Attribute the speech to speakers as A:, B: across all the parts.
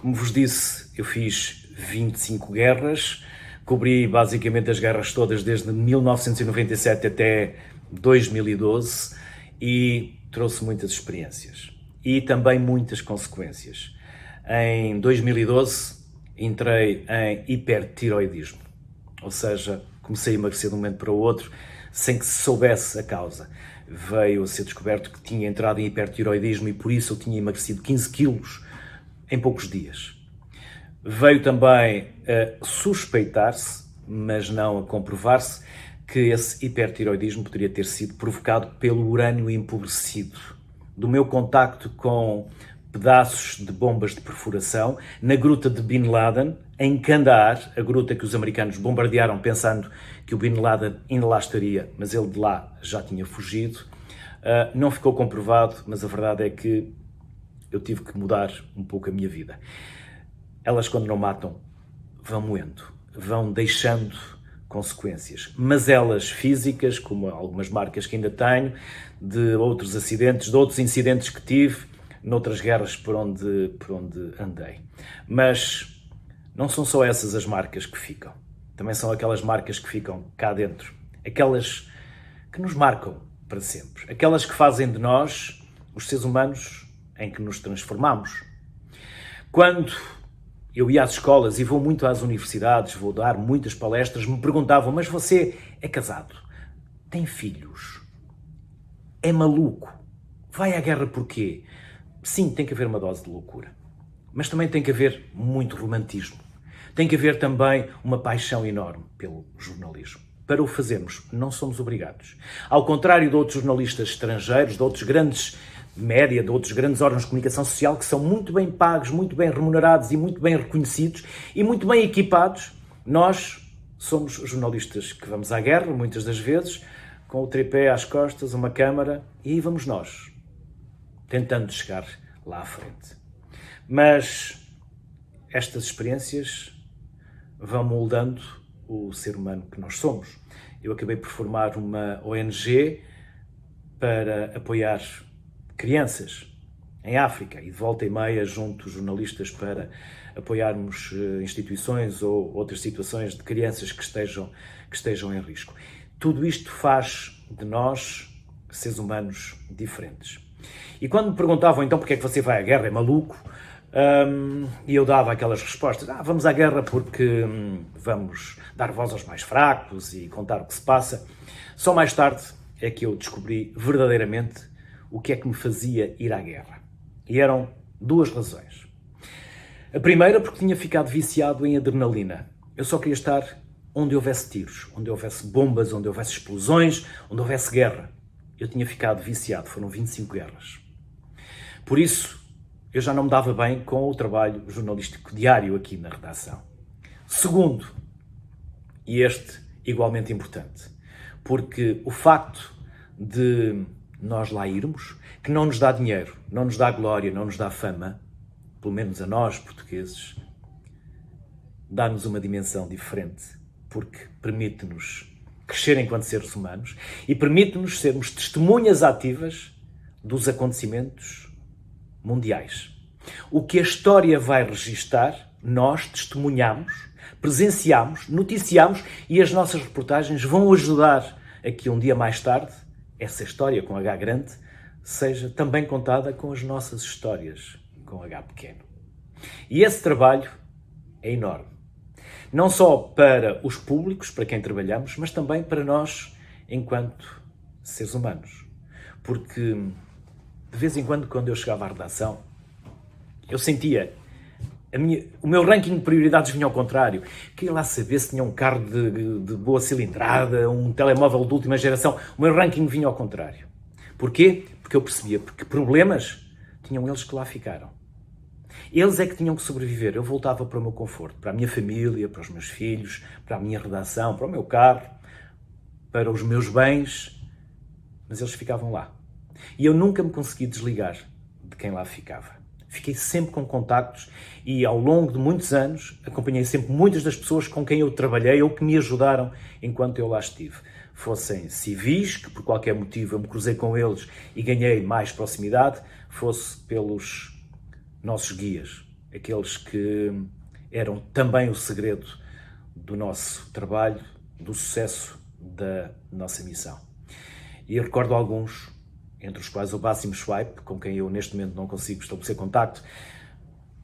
A: Como vos disse, eu fiz 25 guerras, cobri basicamente as guerras todas desde 1997 até 2012 e trouxe muitas experiências e também muitas consequências. Em 2012 entrei em hipertiroidismo, ou seja, comecei a emagrecer de um momento para o outro sem que se soubesse a causa. Veio a ser descoberto que tinha entrado em hipertiroidismo e por isso eu tinha emagrecido 15 quilos em poucos dias. Veio também a suspeitar-se, mas não a comprovar-se, que esse hipertiroidismo poderia ter sido provocado pelo urânio empobrecido, do meu contacto com pedaços de bombas de perfuração na gruta de Bin Laden, em Kandahar, a gruta que os americanos bombardearam pensando que o Bin Laden ainda lá estaria, mas ele de lá já tinha fugido. Não ficou comprovado, mas a verdade é que eu tive que mudar um pouco a minha vida. Elas, quando não matam, vão moendo, vão deixando consequências. Mazelas físicas, como algumas marcas que ainda tenho, de outros acidentes, de outros incidentes que tive, noutras guerras por onde andei. Mas não são só essas as marcas que ficam. Também são aquelas marcas que ficam cá dentro. Aquelas que nos marcam para sempre. Aquelas que fazem de nós os seres humanos em que nos transformamos. Quando eu ia às escolas e vou muito às universidades, vou dar muitas palestras, me perguntavam, mas você é casado? Tem filhos? É maluco? Vai à guerra porquê? Sim, tem que haver uma dose de loucura. Mas também tem que haver muito romantismo. Tem que haver também uma paixão enorme pelo jornalismo. Para o fazermos, não somos obrigados. Ao contrário de outros jornalistas estrangeiros, de outros grandes média, de outros grandes órgãos de comunicação social que são muito bem pagos, muito bem remunerados e muito bem reconhecidos e muito bem equipados, nós somos jornalistas que vamos à guerra, muitas das vezes, com o tripé às costas, uma câmara, e aí vamos nós, tentando chegar lá à frente. Mas estas experiências vão moldando o ser humano que nós somos. Eu acabei por formar uma ONG para apoiar crianças em África e de volta e meia junto jornalistas para apoiarmos instituições ou outras situações de crianças que estejam em risco. Tudo isto faz de nós seres humanos diferentes. E quando me perguntavam então porque é que você vai à guerra, é maluco? E eu dava aquelas respostas, vamos à guerra porque vamos dar voz aos mais fracos e contar o que se passa. Só mais tarde é que eu descobri verdadeiramente o que é que me fazia ir à guerra. E eram duas razões. A primeira, porque tinha ficado viciado em adrenalina. Eu só queria estar onde houvesse tiros, onde houvesse bombas, onde houvesse explosões, onde houvesse guerra. Eu tinha ficado viciado, foram 25 guerras. Por isso, eu já não me dava bem com o trabalho jornalístico diário aqui na redação. Segundo, e este igualmente importante, porque o facto de nós lá irmos, que não nos dá dinheiro, não nos dá glória, não nos dá fama, pelo menos a nós, portugueses, dá-nos uma dimensão diferente, porque permite-nos crescer enquanto seres humanos e permite-nos sermos testemunhas ativas dos acontecimentos mundiais. O que a história vai registar, nós testemunhamos, presenciamos, noticiamos e as nossas reportagens vão ajudar a que um dia mais tarde essa história com H grande seja também contada com as nossas histórias com H pequeno. E esse trabalho é enorme. Não só para os públicos, para quem trabalhamos, mas também para nós enquanto seres humanos. Porque de vez em quando eu chegava à redação, eu sentia o meu ranking de prioridades vinha ao contrário. Queria lá saber se tinha um carro de boa cilindrada, um telemóvel de última geração. O meu ranking vinha ao contrário. Porquê? Porque eu percebia que problemas tinham eles que lá ficaram. Eles é que tinham que sobreviver. Eu voltava para o meu conforto, para a minha família, para os meus filhos, para a minha redação, para o meu carro, para os meus bens, mas eles ficavam lá. E eu nunca me consegui desligar de quem lá ficava. Fiquei sempre com contactos e ao longo de muitos anos acompanhei sempre muitas das pessoas com quem eu trabalhei ou que me ajudaram enquanto eu lá estive. Fossem civis, que por qualquer motivo eu me cruzei com eles e ganhei mais proximidade, fosse pelos nossos guias, aqueles que eram também o segredo do nosso trabalho, do sucesso da nossa missão. E eu recordo alguns, entre os quais o Bassem Schweip, com quem eu neste momento não consigo estabelecer contacto,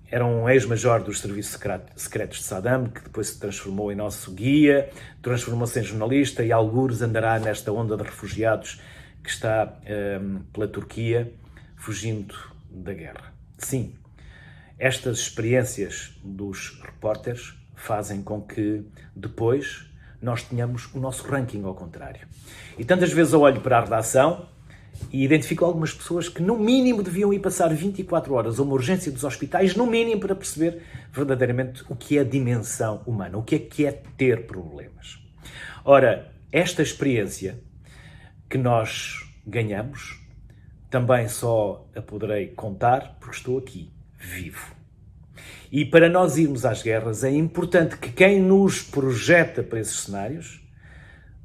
A: era um ex-major dos serviços secretos de Saddam, que depois se transformou em nosso guia, transformou-se em jornalista e algures andará nesta onda de refugiados que está pela Turquia, fugindo da guerra. Sim, estas experiências dos repórteres fazem com que depois nós tenhamos o nosso ranking ao contrário. E tantas vezes eu olho para a redação e identifico algumas pessoas que no mínimo deviam ir passar 24 horas a uma urgência dos hospitais, no mínimo para perceber verdadeiramente o que é a dimensão humana, o que é ter problemas. Ora, esta experiência que nós ganhamos, também só a poderei contar porque estou aqui, vivo. E para nós irmos às guerras é importante que quem nos projeta para esses cenários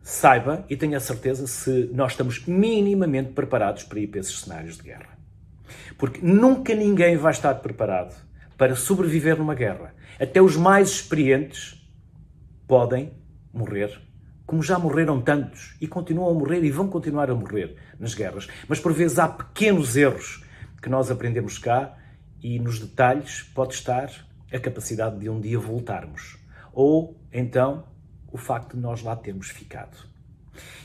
A: saiba e tenha certeza se nós estamos minimamente preparados para ir para esses cenários de guerra. Porque nunca ninguém vai estar preparado para sobreviver numa guerra. Até os mais experientes podem morrer, como já morreram tantos e continuam a morrer e vão continuar a morrer nas guerras. Mas por vezes há pequenos erros que nós aprendemos cá e nos detalhes pode estar a capacidade de um dia voltarmos. Ou então o facto de nós lá termos ficado.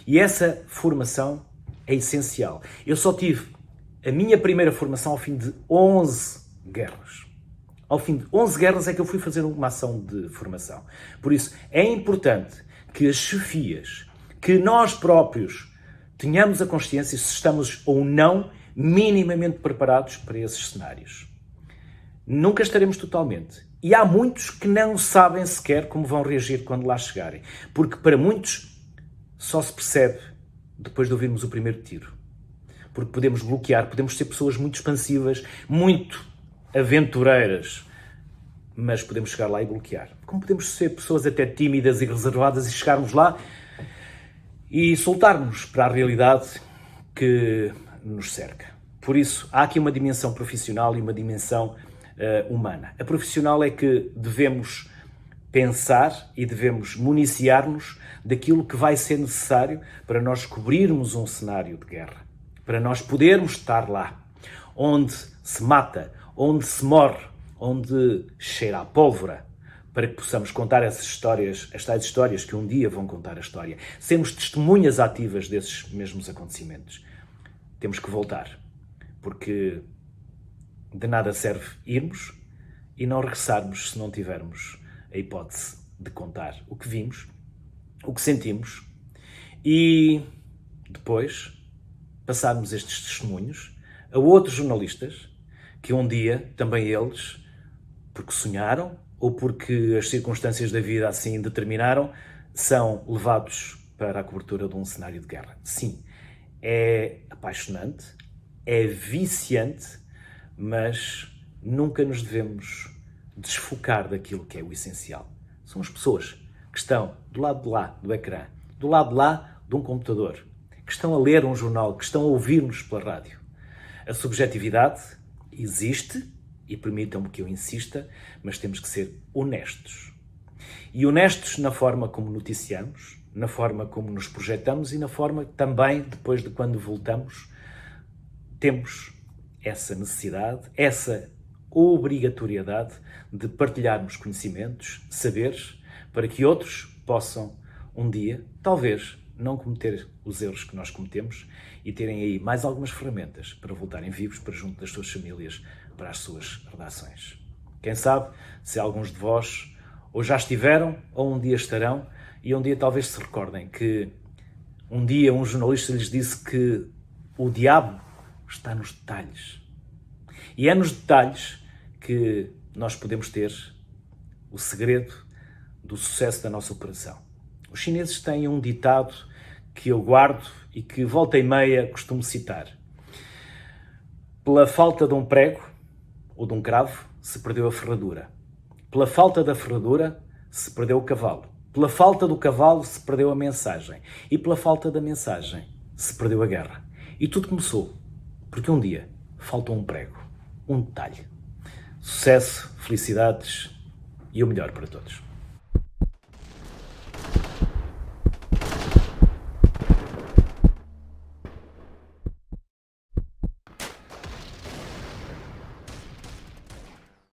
A: E essa formação é essencial. Eu só tive a minha primeira formação ao fim de 11 guerras. Ao fim de 11 guerras é que eu fui fazer uma ação de formação. Por isso, é importante que as chefias, que nós próprios tenhamos a consciência se estamos ou não minimamente preparados para esses cenários. Nunca estaremos totalmente. E há muitos que não sabem sequer como vão reagir quando lá chegarem. Porque para muitos só se percebe depois de ouvirmos o primeiro tiro. Porque podemos bloquear, podemos ser pessoas muito expansivas, muito aventureiras, mas podemos chegar lá e bloquear. Como podemos ser pessoas até tímidas e reservadas e chegarmos lá e soltarmos para a realidade que nos cerca. Por isso, há aqui uma dimensão profissional e uma dimensão humana. A profissional é que devemos pensar e devemos municiar-nos daquilo que vai ser necessário para nós cobrirmos um cenário de guerra, para nós podermos estar lá, onde se mata, onde se morre, onde cheira a pólvora, para que possamos contar essas histórias, as tais histórias que um dia vão contar a história. Sermos testemunhas ativas desses mesmos acontecimentos. Temos que voltar, porque de nada serve irmos e não regressarmos se não tivermos a hipótese de contar o que vimos, o que sentimos e depois passarmos estes testemunhos a outros jornalistas que um dia, também eles, porque sonharam ou porque as circunstâncias da vida assim determinaram, são levados para a cobertura de um cenário de guerra. Sim, é apaixonante, é viciante, mas nunca nos devemos desfocar daquilo que é o essencial. São as pessoas que estão do lado de lá do ecrã, do lado de lá de um computador, que estão a ler um jornal, que estão a ouvir-nos pela rádio. A subjetividade existe, e permitam-me que eu insista, mas temos que ser honestos. E honestos na forma como noticiamos, na forma como nos projetamos e na forma também, depois de quando voltamos, temos essa necessidade, essa obrigatoriedade de partilharmos conhecimentos, saberes, para que outros possam um dia, talvez, não cometer os erros que nós cometemos e terem aí mais algumas ferramentas para voltarem vivos para junto das suas famílias, para as suas redações. Quem sabe se alguns de vós ou já estiveram ou um dia estarão e um dia talvez se recordem que um dia um jornalista lhes disse que o diabo está nos detalhes. E é nos detalhes que nós podemos ter o segredo do sucesso da nossa operação. Os chineses têm um ditado que eu guardo e que volta e meia costumo citar. Pela falta de um prego ou de um cravo se perdeu a ferradura. Pela falta da ferradura se perdeu o cavalo. Pela falta do cavalo se perdeu a mensagem. E pela falta da mensagem se perdeu a guerra. E tudo começou porque um dia faltou um prego, um detalhe. Sucesso, felicidades e o melhor para todos.